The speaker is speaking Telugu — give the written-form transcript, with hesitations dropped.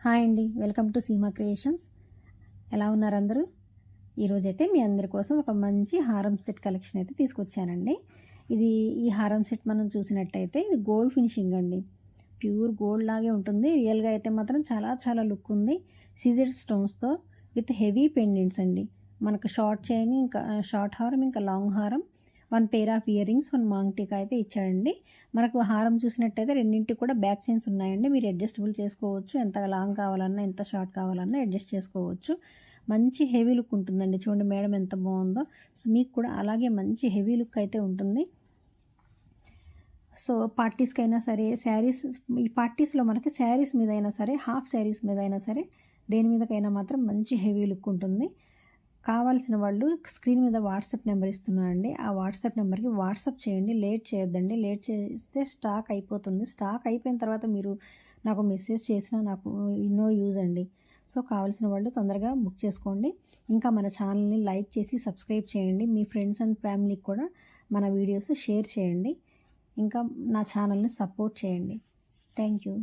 హాయ్ అండి, వెల్కమ్ టు సీమా క్రియేషన్స్. ఎలా ఉన్నారు అందరూ? ఈరోజైతే మీ అందరి కోసం ఒక మంచి హారం సెట్ కలెక్షన్ అయితే తీసుకొచ్చానండి. ఈ హారం సెట్ మనం చూసినట్టయితే ఇది గోల్డ్ ఫినిషింగ్ అండి. ప్యూర్ గోల్డ్ లాగే ఉంటుంది. రియల్గా అయితే మాత్రం చాలా చాలా లుక్ ఉంది. సీజెడ్ స్టోన్స్తో విత్ హెవీ పెండెంట్స్ అండి. మనకు షార్ట్ చైన్, ఇంకా షార్ట్ హారం, ఇంకా లాంగ్ హారం, 1 pair of earrings, 1 maang tikka అయితే ఇచ్చాడండి. మనకు హారం చూసినట్టయితే రెండింటికి కూడా బ్యాక్ చైన్స్ ఉన్నాయండి. మీరు అడ్జస్టబుల్ చేసుకోవచ్చు. ఎంత లాంగ్ కావాలన్నా, ఎంత షార్ట్ కావాలన్నా అడ్జస్ట్ చేసుకోవచ్చు. మంచి హెవీ లుక్ ఉంటుందండి. చూడండి మేడం ఎంత బాగుందో. సో మీకు కూడా అలాగే మంచి హెవీ లుక్ అయితే ఉంటుంది. సో పార్టీస్కైనా సరే, శారీస్, ఈ పార్టీస్లో మనకి శారీస్ మీద అయినా సరే, హాఫ్ శారీస్ మీద అయినా సరే, దేని మీదకైనా మాత్రం మంచి హెవీ లుక్ ఉంటుంది. కావాల్సిన వాళ్ళు స్క్రీన్ మీద వాట్సాప్ నెంబర్ ఇస్తున్నానండి. ఆ వాట్సాప్ నెంబర్కి వాట్సాప్ చేయండి. లేట్ చేయొద్దండి. లేట్ చేస్తే స్టాక్ అయిపోతుంది. స్టాక్ అయిపోయిన తర్వాత మీరు నాకు మెసేజ్ చేసినా నాకు నో యూజ్ అండి. సో కావాల్సిన వాళ్ళు తొందరగా బుక్ చేసుకోండి. ఇంకా మన ఛానల్ని లైక్ చేసి సబ్స్క్రైబ్ చేయండి. మీ ఫ్రెండ్స్ అండ్ ఫ్యామిలీకి కూడా మన వీడియోస్ షేర్ చేయండి. ఇంకా నా ఛానల్ని సపోర్ట్ చేయండి. Thank you.